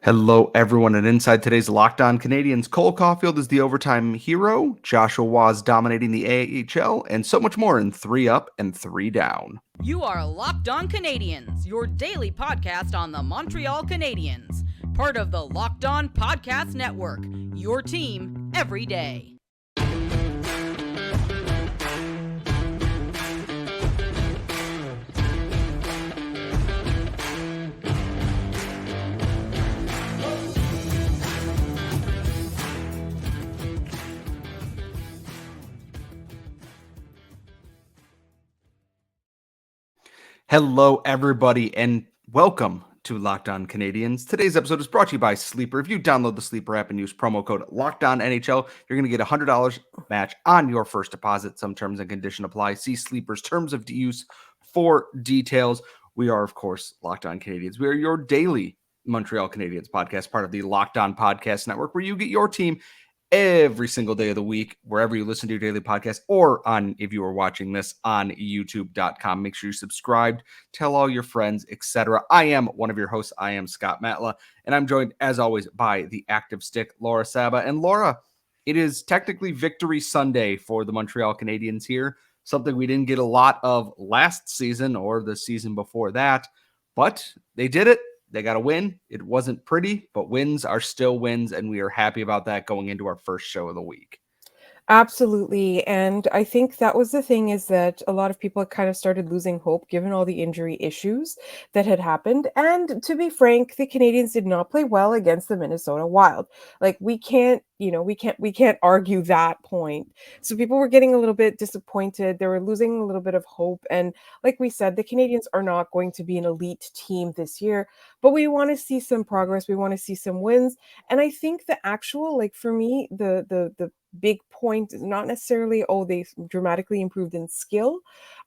Hello, everyone, and inside today's Locked On Canadiens, Cole Caufield is the overtime hero, Joshua Waz dominating the AHL, and so much more in 3 Up and 3 Down. You are Locked On Canadiens, your daily podcast on the Montreal Canadiens, part of the Locked On Podcast Network, your team every day. Hello, everybody, and welcome to Locked On Canadiens. Today's episode is brought to you by Sleeper. If you download the Sleeper app and use promo code LOCKEDONNHL, you're going to get a $100 match on your first deposit. Some terms and conditions apply. See Sleeper's terms of use for details. We are, of course, Locked On Canadiens. We are your daily Montreal Canadiens podcast, part of the Locked On Podcast Network, where you get your team every single day of the week, wherever you listen to your daily podcast, or on, if you are watching this on youtube.com, make sure you're subscribed, tell all your friends, etc. I am one of your hosts. I am Scott Matla, and I'm joined, as always, by the active stick, Laura Saba. And Laura, it is technically Victory Sunday for the Montreal Canadiens here, something we didn't get a lot of last season or the season before that, but they did it. They got a win. It wasn't pretty, but wins are still wins, and we are happy about that going into our first show of the week. Absolutely. And I think that was the thing, is that a lot of people kind of started losing hope given all the injury issues that had happened. And to be frank, the Canadiens did not play well against the Minnesota Wild. Like, we can't argue that point. So people were getting a little bit disappointed. They were losing a little bit of hope. And like we said, the Canadiens are not going to be an elite team this year, but we want to see some progress. We want to see some wins. And I think the actual, like, for me, the big point is not necessarily, oh, they dramatically improved in skill,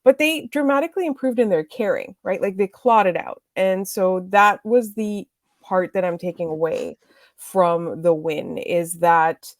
but they dramatically improved in their caring, right? Like, they clawed it out. And so that was the part that I'm taking away from the win, is that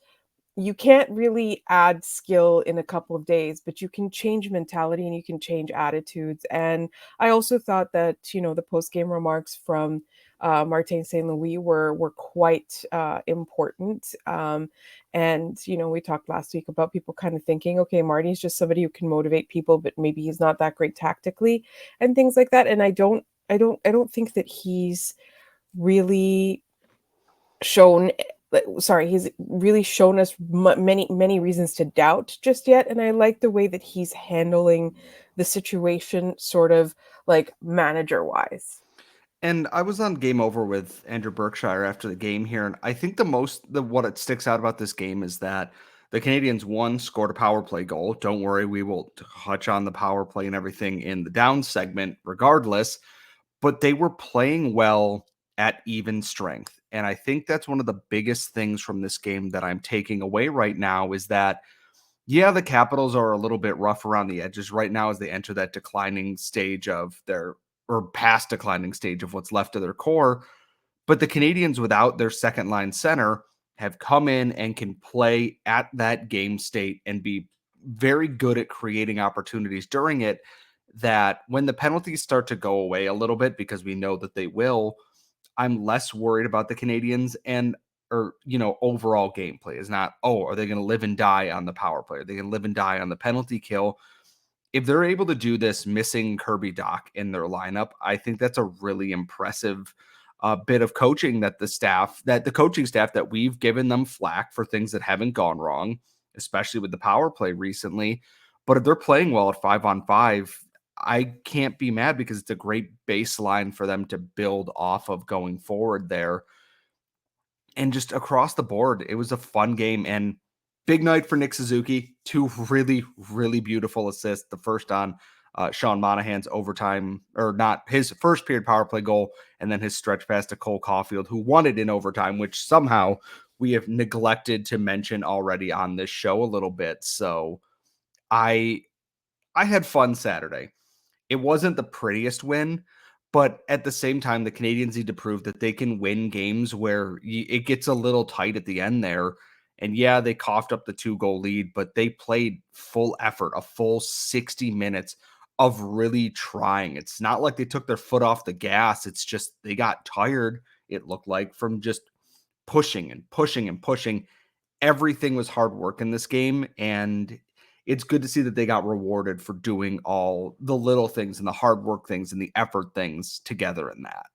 you can't really add skill in a couple of days, but you can change mentality and you can change attitudes. And I also thought that, the post-game remarks from Martin St. Louis were quite important. And, we talked last week about people kind of thinking, okay, Marty's just somebody who can motivate people, but maybe he's not that great tactically and things like that. And I don't think that he's really shown he's really shown us many reasons to doubt just yet. And I like the way that he's handling the situation, sort of like manager wise. And I was on Game Over with Andrew Berkshire after the game here, and I think what it sticks out about this game is that the Canadiens, one, scored a power play goal. Don't worry, we will touch on the power play and everything in the down segment regardless, but they were playing well at even strength. And I think that's one of the biggest things from this game that I'm taking away right now, is that, yeah, the Capitals are a little bit rough around the edges right now as they enter that declining stage of past declining stage of what's left of their core. But the Canadiens, without their second line center, have come in and can play at that game state and be very good at creating opportunities during it, that when the penalties start to go away a little bit, because we know that they will, I'm less worried about the Canadiens overall gameplay is not, oh, are they going to live and die on the power play? Are they going to live and die on the penalty kill? If they're able to do this missing Kirby Dach in their lineup, I think that's a really impressive bit of coaching that the coaching staff that we've given them flack for things that haven't gone wrong, especially with the power play recently. But if they're playing well at 5-on-5, I can't be mad, because it's a great baseline for them to build off of going forward there. And just across the board, it was a fun game, and big night for Nick Suzuki. Two really, really beautiful assists. The first on Sean Monahan's overtime, or not, his first period power play goal, and then his stretch pass to Cole Caufield, who won it in overtime, which somehow we have neglected to mention already on this show a little bit. So I had fun Saturday. It wasn't the prettiest win, but at the same time, the Canadiens need to prove that they can win games where it gets a little tight at the end there. And yeah, they coughed up the 2-goal lead, but they played full effort, a full 60 minutes of really trying. It's not like they took their foot off the gas. It's just they got tired it looked like, from just pushing and pushing and pushing. Everything was hard work in this game, and it's good to see that they got rewarded for doing all the little things and the hard work things and the effort things together in that.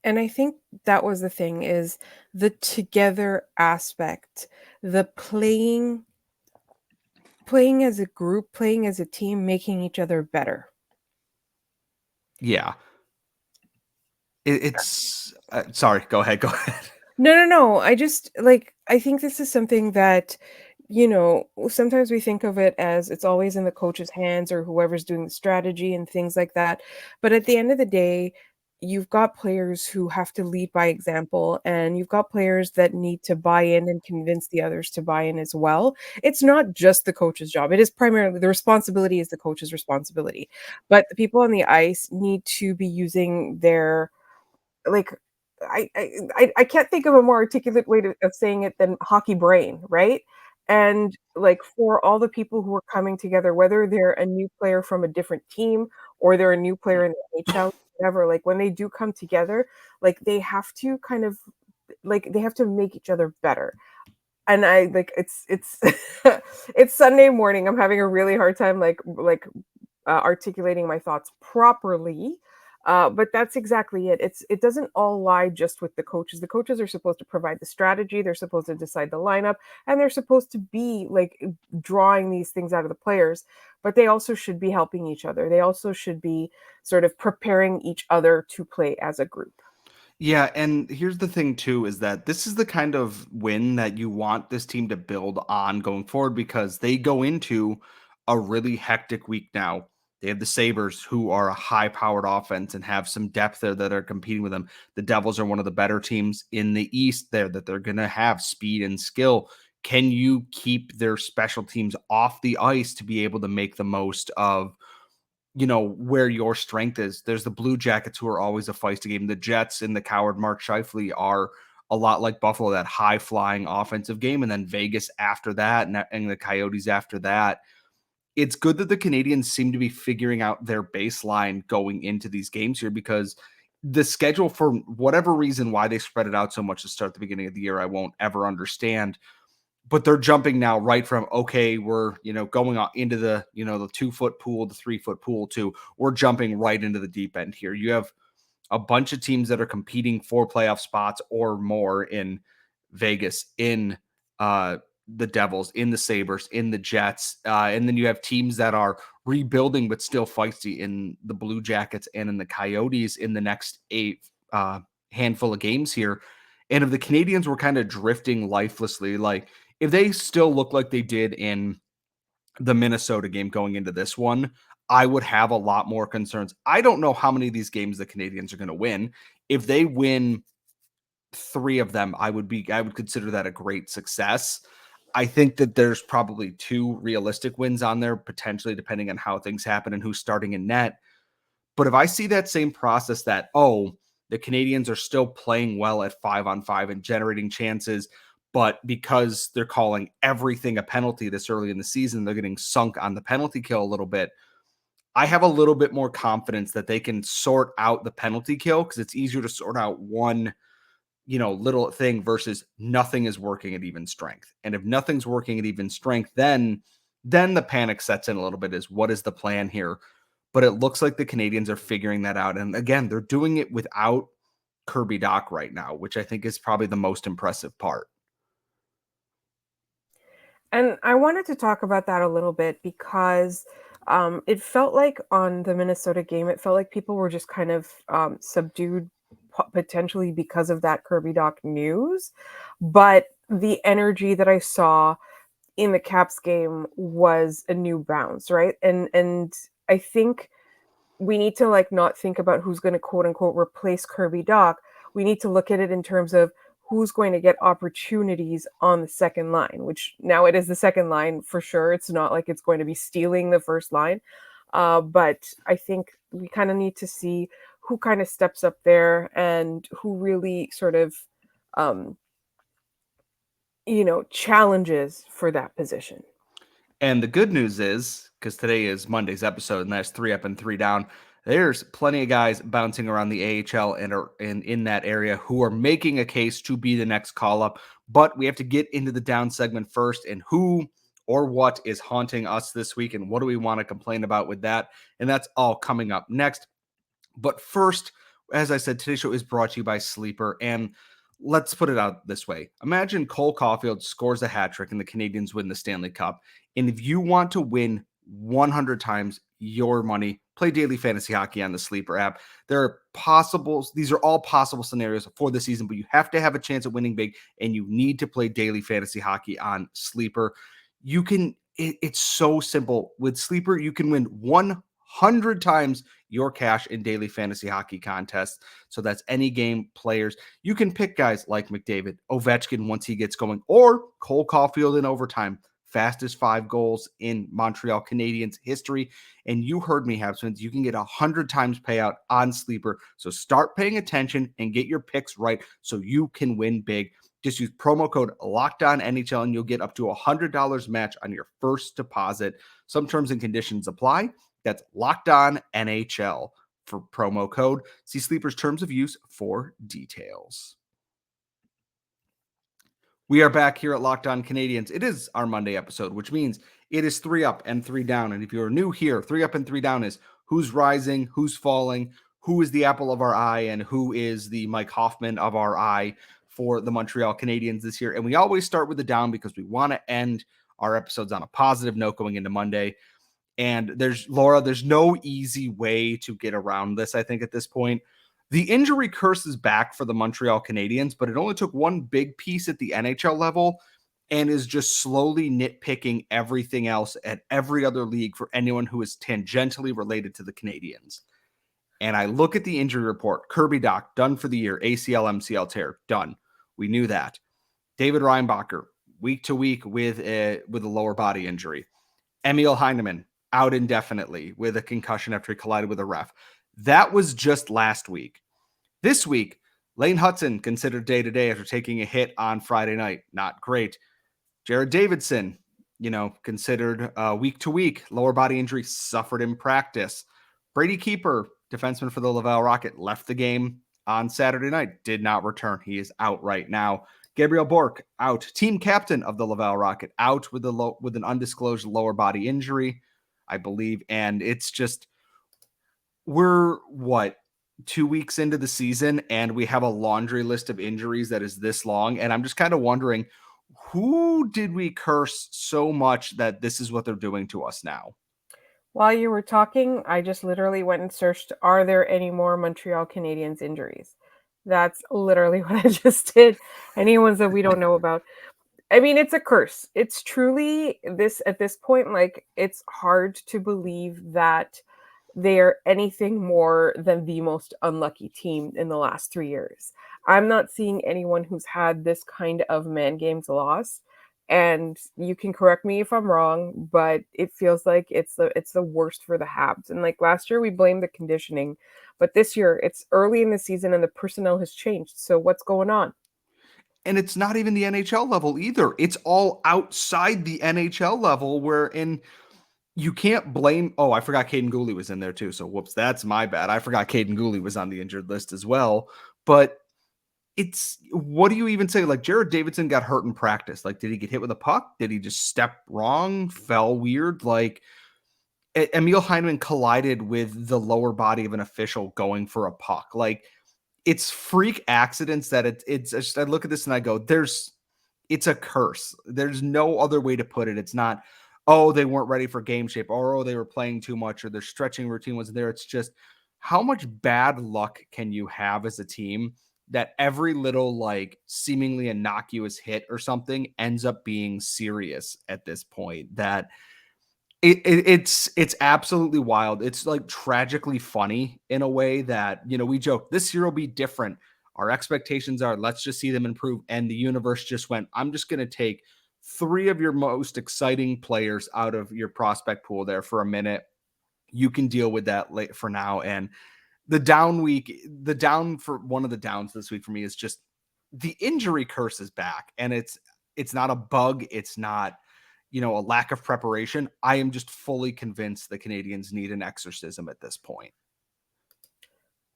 And I think that was the thing, is the together aspect, the playing as a group, playing as a team, making each other better. Yeah. It's sorry, go ahead, go ahead. No, no, no. I just like I think this is something that, sometimes we think of it as it's always in the coach's hands or whoever's doing the strategy and things like that. But at the end of the day, you've got players who have to lead by example, and you've got players that need to buy in and convince the others to buy in as well. It's not just the coach's job. It is primarily the responsibility is the coach's responsibility. But the people on the ice need to be using their like I can't think of a more articulate way of saying it than hockey brain, right? And like for all the people who are coming together, whether they're a new player from a different team or they're a new player in the NHL, whatever, like when they do come together, like they have to kind of like they have to make each other better. And I like it's it's Sunday morning. I'm having a really hard time articulating my thoughts properly. But that's exactly it. It doesn't all lie just with the coaches. The coaches are supposed to provide the strategy. They're supposed to decide the lineup, and they're supposed to be like drawing these things out of the players. But they also should be helping each other. They also should be sort of preparing each other to play as a group. Yeah, and here's the thing too is that this is the kind of win that you want this team to build on going forward because they go into a really hectic week now. They have the Sabres, who are a high-powered offense and have some depth there that are competing with them. The Devils are one of the better teams in the East there that they're going to have speed and skill. Can you keep their special teams off the ice to be able to make the most of where your strength is? There's the Blue Jackets, who are always a feisty game. The Jets and the coward Mark Scheifele are a lot like Buffalo, that high flying offensive game. And then Vegas after that, and the Coyotes after that. It's good that the Canadiens seem to be figuring out their baseline going into these games here, because the schedule, for whatever reason, why they spread it out so much to start the beginning of the year, I won't ever understand. But they're jumping now right from, okay, we're, going on into the, the 2-foot pool, the 3-foot pool, to we're jumping right into the deep end here. You have a bunch of teams that are competing for playoff spots or more in Vegas, in the Devils, in the Sabres, in the Jets. And then you have teams that are rebuilding but still feisty in the Blue Jackets and in the Coyotes in the next 8 handful of games here. And if the Canadiens were kind of drifting lifelessly, like if they still look like they did in the Minnesota game going into this one, I would have a lot more concerns. I don't know how many of these games the Canadiens are going to win. If they win 3 of them, I would consider that a great success. I think that there's probably 2 realistic wins on there, potentially, depending on how things happen and who's starting in net. But if I see that same process that, the Canadiens are still playing well at 5-on-5 and generating chances, but because they're calling everything a penalty this early in the season, they're getting sunk on the penalty kill a little bit. I have a little bit more confidence that they can sort out the penalty kill, because it's easier to sort out one, little thing versus nothing is working at even strength. And if nothing's working at even strength, then the panic sets in a little bit, is what is the plan here? But it looks like the Canadiens are figuring that out. And again, they're doing it without Kirby Dach right now, which I think is probably the most impressive part. And I wanted to talk about that a little bit because it felt like on the Minnesota game, it felt like people were just kind of subdued, potentially because of that Kirby Dach news. But the energy that I saw in the Caps game was a new bounce, right? And I think we need to like not think about who's going to quote unquote replace Kirby Dach. We need to look at it in terms of who's going to get opportunities on the second line, which now it is the second line for sure. It's not like it's going to be stealing the first line. But I think we kind of need to see who kind of steps up there and who really sort of, um, challenges for that position. And the good news is, because today is Monday's episode and that's 3 up and 3 down, There's plenty of guys bouncing around the AHL and are in that area who are making a case to be the next call up. But we have to get into the down segment first, and who or what is haunting us this week, and what do we want to complain about with that? And that's all coming up next. But first, as I said, today's show is brought to you by Sleeper. And let's put it out this way. Imagine Cole Caufield scores a hat trick and the Canadiens win the Stanley Cup. And if you want to win 100 times your money, play daily fantasy hockey on the Sleeper app. There are these are all possible scenarios for the season, but you have to have a chance at winning big, and you need to play daily fantasy hockey on Sleeper. It's so simple. With Sleeper, you can win 100 times your cash in daily fantasy hockey contests. So that's any game players. You can pick guys like McDavid, Ovechkin once he gets going, or Cole Caufield in overtime. Fastest 5 goals in Montreal Canadiens history. And you heard me, Habsmans, you can get 100 times payout on Sleeper. So start paying attention and get your picks right so you can win big. Just use promo code LOCKEDONNHL and you'll get up to $100 match on your first deposit. Some terms and conditions apply. That's LOCKEDONNHL for promo code. See Sleeper's terms of use for details. We are back here at Locked On Canadiens. It is our Monday episode, which means it is 3 up and 3 down. And if you're new here, 3 up and 3 down is who's rising, who's falling, who is the apple of our eye, and who is the Mike Hoffman of our eye for the Montreal Canadiens this year. And we always start with the down because we want to end our episodes on a positive note going into Monday. And there's no easy way to get around this, I think, at this point. The injury curse is back for the Montreal Canadiens, but it only took one big piece at the NHL level and is just slowly nitpicking everything else at every other league for anyone who is tangentially related to the Canadiens. And I look at the injury report. Kirby Dach, done for the year. ACL, MCL tear, done. We knew that. David Reinbacher, week to week with a lower body injury. Emil Heineman, out indefinitely with a concussion after he collided with a ref. That was just last week. This week, Lane Hudson considered day-to-day after taking a hit on Friday night. Not great. Jared Davidson, considered week-to-week. Lower body injury, suffered in practice. Brady Keeper, defenseman for the Laval Rocket, left the game on Saturday night. Did not return. He is out right now. Gabriel Bourque, out. Team captain of the Laval Rocket, out with an undisclosed lower body injury, I believe. And it's just, we're 2 weeks into the season and we have a laundry list of injuries that is this long. And I'm just kind of wondering, who did we curse so much that this is what they're doing to us now? While you were talking, I just literally went and searched, are there any more Montreal Canadiens injuries? That's literally what I just did. Any ones that we don't know about. I mean, it's a curse. It's truly this at this point, it's hard to believe that they're anything more than the most unlucky team in the last 3 years. I'm not seeing anyone who's had this kind of man games loss. And you can correct me if I'm wrong, but it feels like it's the worst for the Habs. And last year we blamed the conditioning, but this year it's early in the season and the personnel has changed. So what's going on? And it's not even the NHL level either. It's all outside the NHL level wherein you can't blame. Oh, I forgot Caden Gooley was in there too. So whoops, that's my bad. I forgot Caden Gooley was on the injured list as well. But what do you even say? Jared Davidson got hurt in practice. Did he get hit with a puck? Did he just step wrong? Fell weird? Emil Heineman collided with the lower body of an official going for a puck. It's freak accidents that it's just, I look at this and I go, it's a curse. There's no other way to put it. It's not, oh, they weren't ready for game shape, or oh, they were playing too much, or their stretching routine wasn't there. It's just, how much bad luck can you have as a team that every little seemingly innocuous hit or something ends up being serious at this point? That it's absolutely wild. It's tragically funny in a way that, we joke this year will be different. Our expectations are, let's just see them improve. And the universe just went, I'm just going to take 3 of your most exciting players out of your prospect pool there for a minute. You can deal with that late for now. And the down for one of the downs this week for me is just the injury curse is back. And it's not a bug. It's not, a lack of preparation. I am just fully convinced the Canadiens need an exorcism at this point.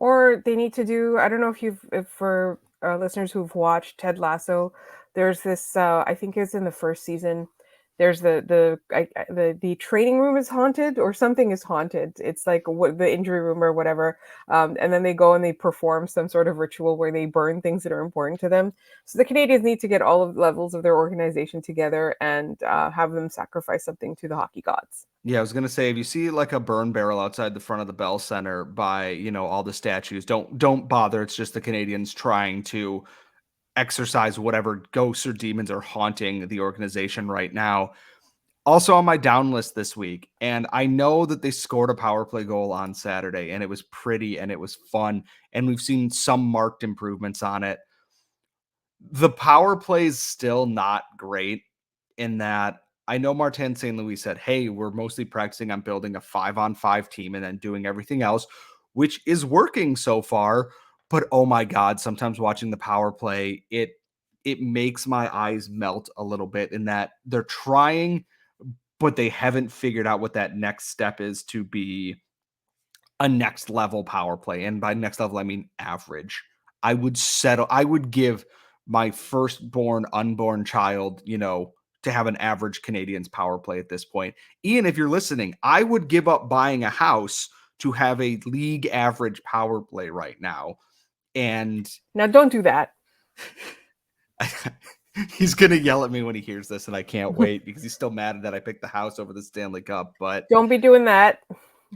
Or they need to do, I don't know if for listeners who've watched Ted Lasso, there's this, I think it's in the first season. There's the training room is haunted or something is haunted. It's like what the injury room or whatever. And then they go and they perform some sort of ritual where they burn things that are important to them. So the Canadians need to get all of the levels of their organization together and have them sacrifice something to the hockey gods. Yeah, I was gonna say, if you see like a burn barrel outside the front of the Bell Center by, all the statues, don't bother. It's just the Canadians trying to exercise whatever ghosts or demons are haunting the organization right now. Also on my down list this week, and I know that they scored a power play goal on Saturday, and it was pretty and it was fun, and we've seen some marked improvements on it. The power play is still not great in that I know Martin St. Louis said, hey, we're mostly practicing on building a 5-on-5 team and then doing everything else, which is working so far. But oh my God, sometimes watching the power play, it makes my eyes melt a little bit in that they're trying, but they haven't figured out what that next step is to be a next level power play. And by next level, I mean average. I would give my firstborn, unborn child, to have an average Canadians power play at this point. Ian, if you're listening, I would give up buying a house to have a league average power play right now. And Now, don't do that. he's going to yell at me when he hears this, and I can't wait because he's still mad that I picked the house over the Stanley Cup. But Don't be doing that.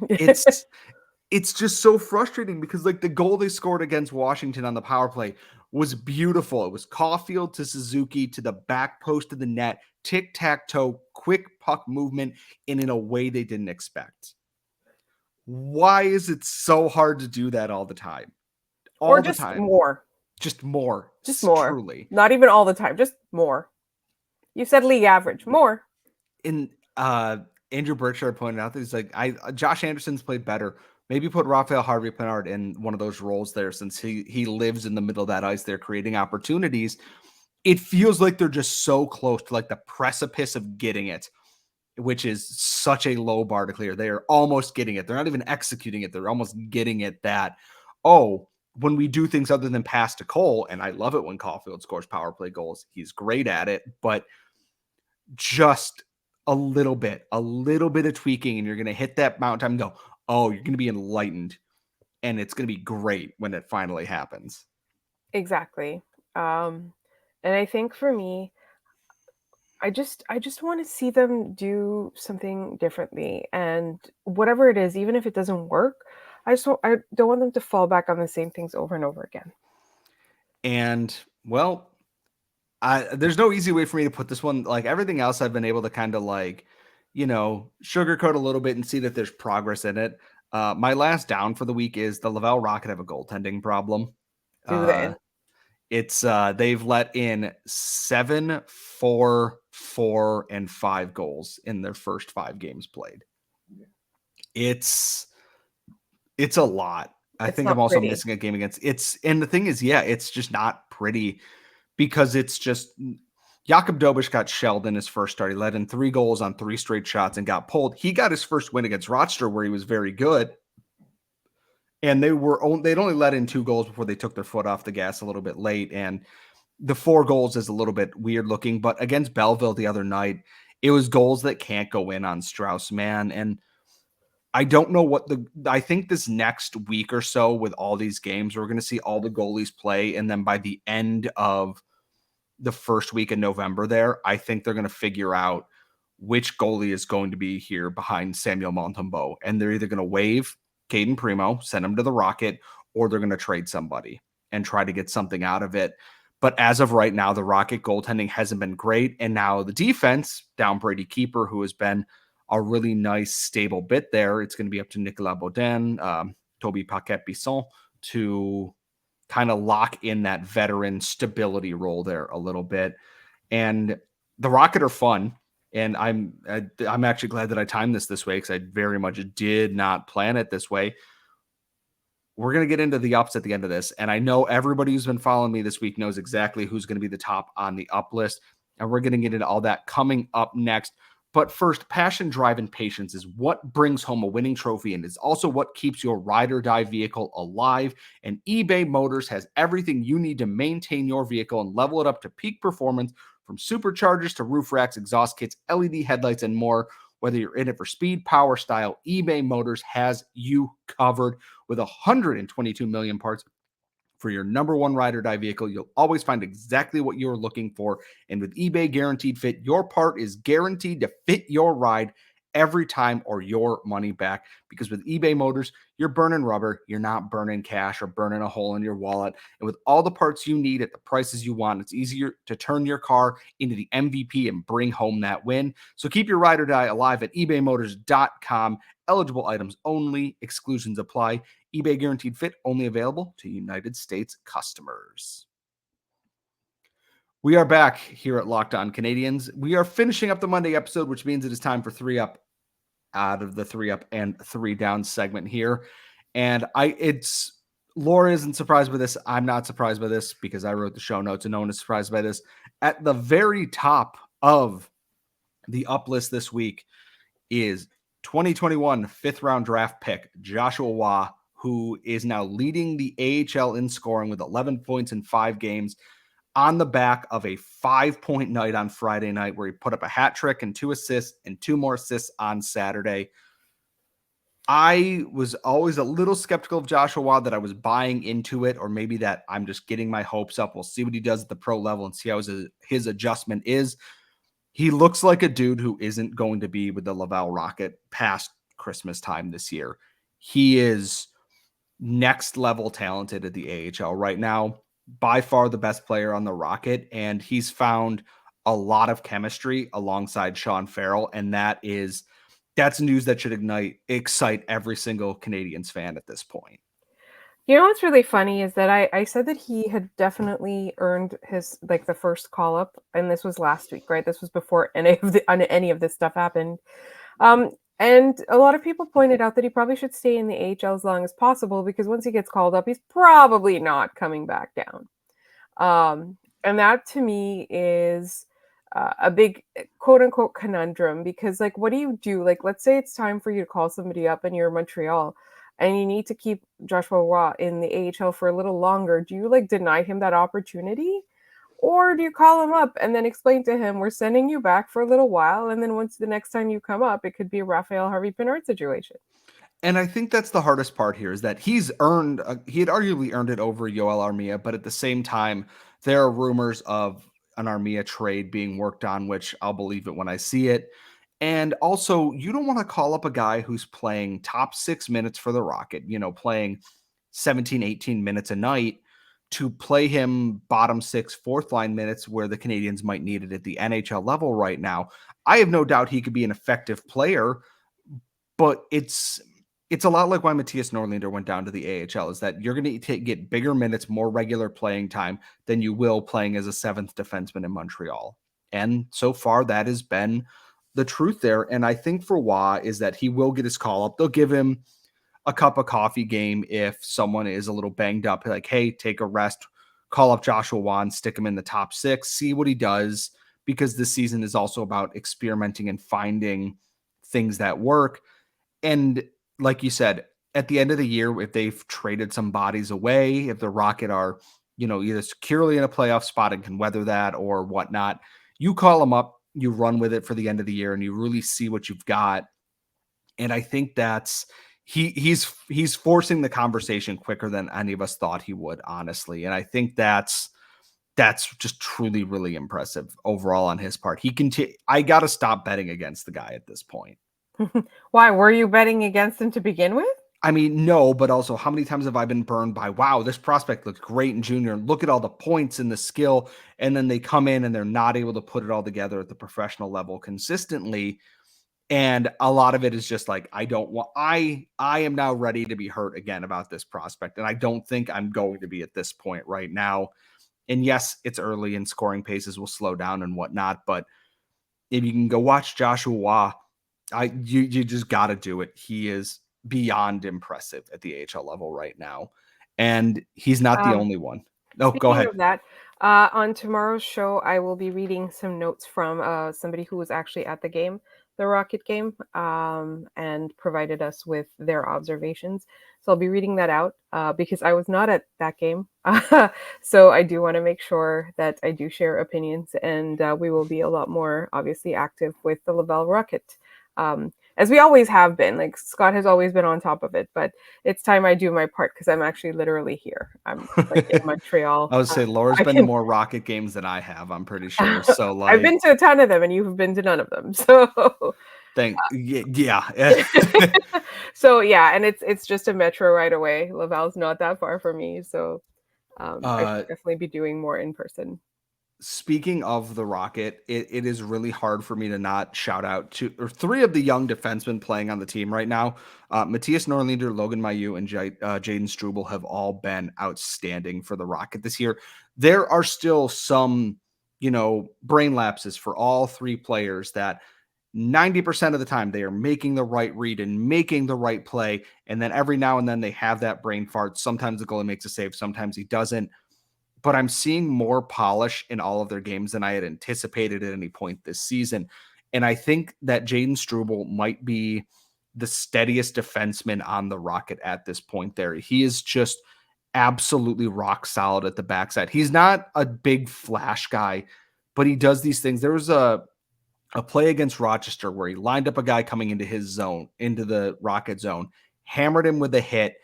it's just so frustrating because like the goal they scored against Washington on the power play was beautiful. It was Caufield to Suzuki to the back post of the net, tic-tac-toe, quick puck movement, and in a way they didn't expect. Why is it so hard to do that all the time? Or just more. Just more. Just more. Truly. Not even all the time, just more. You said league average. More. In Andrew Berkshire pointed out that he's like, Josh Anderson's played better. Maybe put Raphael Harvey-Pinard in one of those roles there since he lives in the middle of that ice there creating opportunities. It feels like they're just so close to like the precipice of getting it, which is such a low bar to clear. They are almost getting it. They're not even executing it. They're almost getting it that, when we do things other than pass to Cole, and I love it when Caufield scores power play goals. He's great at it, but just a little bit of tweaking, and you're going to hit that mountain time and go, oh, you're going to be enlightened, and it's going to be great when it finally happens. Exactly. And I think for me, I just want to see them do something differently, and whatever it is, even if it doesn't work, I don't want them to fall back on the same things over and over again. And well, there's no easy way for me to put this one. Like everything else, I've been able to kind of like, sugarcoat a little bit and see that there's progress in it. My last down for the week is the Laval Rocket have a goaltending problem. Do they? It's they've let in 7, 4, 4, and 5 goals in their first 5 games played. It's a lot. I think I'm also missing a game against and the thing is, it's just not pretty because it's just Jakub Dobiš got shelled in his first start. He let in 3 goals on 3 straight shots and got pulled. He got his first win against Rochester where he was very good. And they'd only let in 2 goals before they took their foot off the gas a little bit late. And the 4 goals is a little bit weird looking, but against Belleville the other night, it was goals that can't go in on Strauss, man. And I don't know I think this next week or so with all these games, we're going to see all the goalies play. And then by the end of the first week in November there, I think they're going to figure out which goalie is going to be here behind Samuel Montembeault. And they're either going to waive Caden Primo, send him to the Rocket, or they're going to trade somebody and try to get something out of it. But as of right now, the Rocket goaltending hasn't been great. And now the defense, down Brady Keeper, who has been a really nice, stable bit there, it's going to be up to Nicolas Baudin, Toby Paquette-Bisson to kind of lock in that veteran stability role there a little bit. And the Rocket are fun. And I'm actually glad that I timed this way because I very much did not plan it this way. We're going to get into the ups at the end of this. And I know everybody who's been following me this week knows exactly who's going to be the top on the up list. And we're going to get into all that coming up next. But first, passion, drive, and patience is what brings home a winning trophy and is also what keeps your ride or die vehicle alive. And eBay Motors has everything you need to maintain your vehicle and level it up to peak performance, from superchargers to roof racks, exhaust kits, LED headlights, and more. Whether you're in it for speed, power, style, eBay Motors has you covered. With 122 million parts for your number one ride or die vehicle, you'll always find exactly what you're looking for. And with eBay Guaranteed Fit, your part is guaranteed to fit your ride every time or your money back. Because with eBay Motors, you're burning rubber, you're not burning cash or burning a hole in your wallet. And with all the parts you need at the prices you want, it's easier to turn your car into the MVP and bring home that win. So keep your ride or die alive at ebaymotors.com. Eligible items only, exclusions apply. eBay Guaranteed Fit only available to United States customers. We are back here at Locked On Canadiens. We are finishing up the Monday episode, which means it is time for 3 Up out of the 3 Up and 3 Down segment here. And Laura isn't surprised by this. I'm not surprised by this because I wrote the show notes and no one is surprised by this. At the very top of the up list this week is 2021 fifth round draft pick Joshua Waugh, who is now leading the AHL in scoring with 11 points in 5 games on the back of a 5-point night on Friday night where he put up a hat trick and 2 assists and 2 more assists on Saturday. I was always a little skeptical of Joshua Waugh, that I was buying into it, or maybe that I'm just getting my hopes up. We'll see what he does at the pro level and see how his adjustment is. He looks like a dude who isn't going to be with the Laval Rocket past Christmas time this year. He is next level talented at the AHL right now, by far the best player on the Rocket, and he's found a lot of chemistry alongside Sean Farrell, and that's news that should excite every single Canadiens fan at this point. You know what's really funny is that I said that he had definitely earned his, like, the first call up, and this was last week, right? This was before any of this stuff happened. And a lot of people pointed out that he probably should stay in the AHL as long as possible, because once he gets called up, he's probably not coming back down. And that to me is a big quote unquote conundrum, because, like, what do you do? Like, let's say it's time for you to call somebody up and you're Montreal and you need to keep Joshua Waugh in the AHL for a little longer. Do you, like, deny him that opportunity? Or do you call him up and then explain to him, we're sending you back for a little while, and then once the next time you come up, it could be a Raphael Harvey-Pinard situation? And I think that's the hardest part here, is that he had arguably earned it over Yoel Armia, but at the same time, there are rumors of an Armia trade being worked on, which I'll believe it when I see it. And also, you don't want to call up a guy who's playing top 6 minutes for the Rocket, playing 17, 18 minutes a night, to play him bottom 6, fourth line minutes where the Canadiens might need it at the NHL level right now. I have no doubt he could be an effective player, but it's a lot like why Matthias Norlinder went down to the AHL, is that you're going to get bigger minutes, more regular playing time than you will playing as a 7th defenseman in Montreal. And so far, that has been the truth there. And I think for Waugh is that he will get his call up. They'll give him a cup of coffee game if someone is a little banged up, like, hey, take a rest, call up Joshua Waugh and stick him in the top 6, see what he does, because this season is also about experimenting and finding things that work. And like you said, at the end of the year, if they've traded some bodies away, if the Rocket are, either securely in a playoff spot and can weather that or whatnot, you call them up, you run with it for the end of the year, and you really see what you've got. And I think that's he's forcing the conversation quicker than any of us thought he would, honestly. And I think that's just truly really impressive overall on his part. I got to stop betting against the guy at this point. Why? Were you betting against him to begin with? I mean, no, but also, how many times have I been burned by, wow, this prospect looks great in junior, and look at all the points and the skill, and then they come in and they're not able to put it all together at the professional level consistently. And a lot of it is just like, I am now ready to be hurt again about this prospect. And I don't think I'm going to be at this point right now. And yes, it's early and scoring paces will slow down and whatnot, but if you can go watch Joshua Waugh, you just got to do it. He is beyond impressive at the AHL level right now. And he's not the only one. No, go ahead. Speaking of that, on tomorrow's show, I will be reading some notes from somebody who was actually at the game. the Rocket game, and provided us with their observations. So I'll be reading that out because I was not at that game. So I do want to make sure that I do share opinions, and we will be a lot more obviously active with the Laval Rocket. As we always have been. Like Scott has always been on top of it, but it's time I do my part because I'm actually literally here. I'm like in Montreal. I would say Laura's I been to can. more Rocket games than I have, I'm pretty sure. So I've like, been to a ton of them, and you've been to none of them. So, yeah. so yeah, and it's just a metro right away. Laval's not that far from me, so I uh, should definitely be doing more in person. Speaking of the Rocket, it is really hard for me to not shout out to or three of the young defensemen playing on the team right now. Matthias Norlinder, Logan Mailloux, and Jaden Struble have all been outstanding for the Rocket this year. There are still some, brain lapses for all three players that 90% of the time they are making the right read and making the right play. And then every now and then they have that brain fart. Sometimes the goalie makes a save, sometimes he doesn't, but I'm seeing more polish in all of their games than I had anticipated at any point this season. And I think that Jaden Struble might be the steadiest defenseman on the Rocket at this point there. He is just absolutely rock solid at the backside. He's not a big flash guy, but he does these things. There was a play against Rochester where he lined up a guy coming into his zone, into the Rocket zone, hammered him with a hit.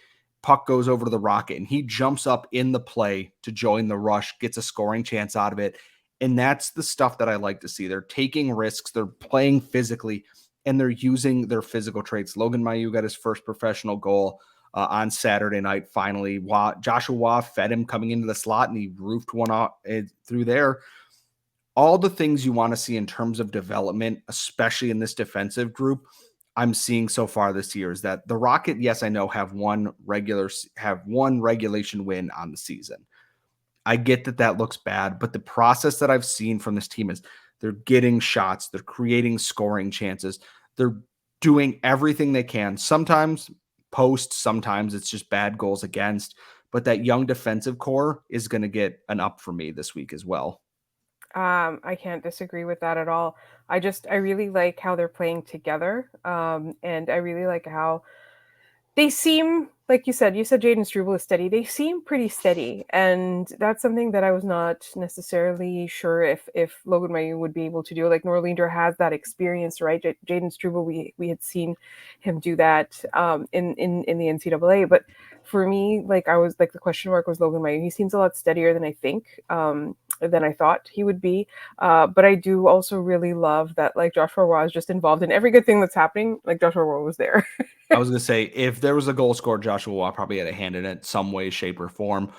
Puck goes over to the Rocket, and he jumps up in the play to join the rush, gets a scoring chance out of it. And that's the stuff that I like to see. They're taking risks, they're playing physically, and they're using their physical traits. Logan Mailloux got his first professional goal on Saturday night, finally. Joshua Waugh fed him coming into the slot, and he roofed one off through there. All the things you want to see in terms of development, especially in this defensive group, I'm seeing so far this year is that the Rocket, yes, I know have one regulation win on the season. I get that looks bad, but the process that I've seen from this team is they're getting shots, they're creating scoring chances, they're doing everything they can. Sometimes post, sometimes it's just bad goals against, but that young defensive core is going to get an up for me this week as well. I can't disagree with that at all. I really like how they're playing together. And I really like how they seem, like you said Jaden Struble is steady. They seem pretty steady, and that's something that I was not necessarily sure if Logan Mailloux would be able to do. Like Norlinder has that experience, right? Jaden Struble, we had seen him do that in the NCAA, but for me, like I was like the question mark was Logan Mailloux. He seems a lot steadier than I think. Than I thought he would be. But I do also really love that like Joshua Roy is just involved in every good thing that's happening. Like Joshua Roy was there. I was going to say, if there was a goal scored, Joshua Waugh probably had a hand in it some way, shape, or form.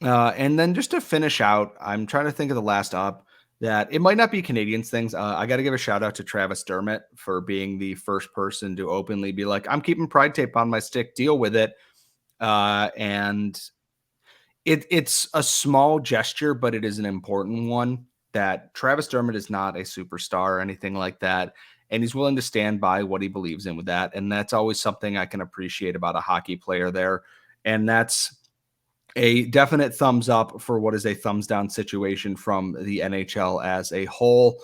And then just to finish out, I'm trying to think of the last up that it might not be Canadiens things. I got to give a shout out to Travis Dermott for being the first person to openly be like, I'm keeping pride tape on my stick, deal with it. And it's a small gesture, but it is an important one that Travis Dermott is not a superstar or anything like that. And he's willing to stand by what he believes in with that. And that's always something I can appreciate about a hockey player there. And that's a definite thumbs up for what is a thumbs down situation from the NHL as a whole.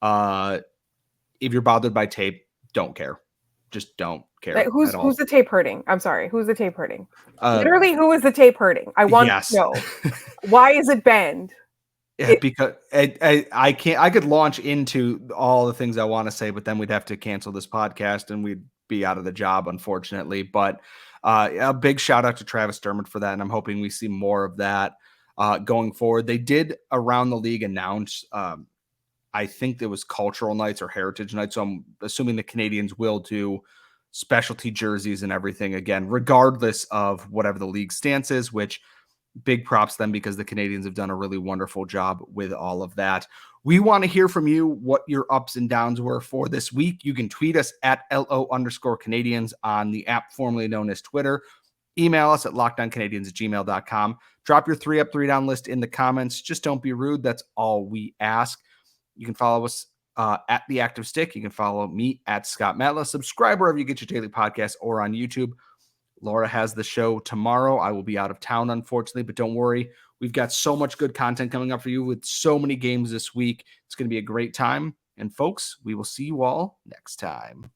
If you're bothered by tape, don't care. Just don't care Like, at all. who's the tape hurting? I'm sorry, who's the tape hurting? Uh, Literally, who is the tape hurting? I want yes. to know. Why is it banned? Yeah, because I can't. I could launch into all the things I want to say, but then we'd have to cancel this podcast and we'd be out of the job, unfortunately. But a big shout out to Travis Dermott for that, and I'm hoping we see more of that going forward. They did around the league announce, I think there was cultural nights or heritage nights, so I'm assuming the Canadiens will do specialty jerseys and everything again, regardless of whatever the league stance is, which big props to them because the Canadiens have done a really wonderful job with all of that. We want to hear from you what your ups and downs were for this week. You can tweet us at LO_Canadiens on the app formerly known as Twitter. Email us at lockdowncanadiens@gmail.com. Drop your 3 up, 3 down list in the comments. Just don't be rude. That's all we ask. You can follow us at The Active Stick. You can follow me at Scott Matla. Subscribe wherever you get your daily podcast or on YouTube. Laura has the show tomorrow. I will be out of town, unfortunately, but don't worry. We've got so much good content coming up for you with so many games this week. It's going to be a great time, And folks, we will see you all next time.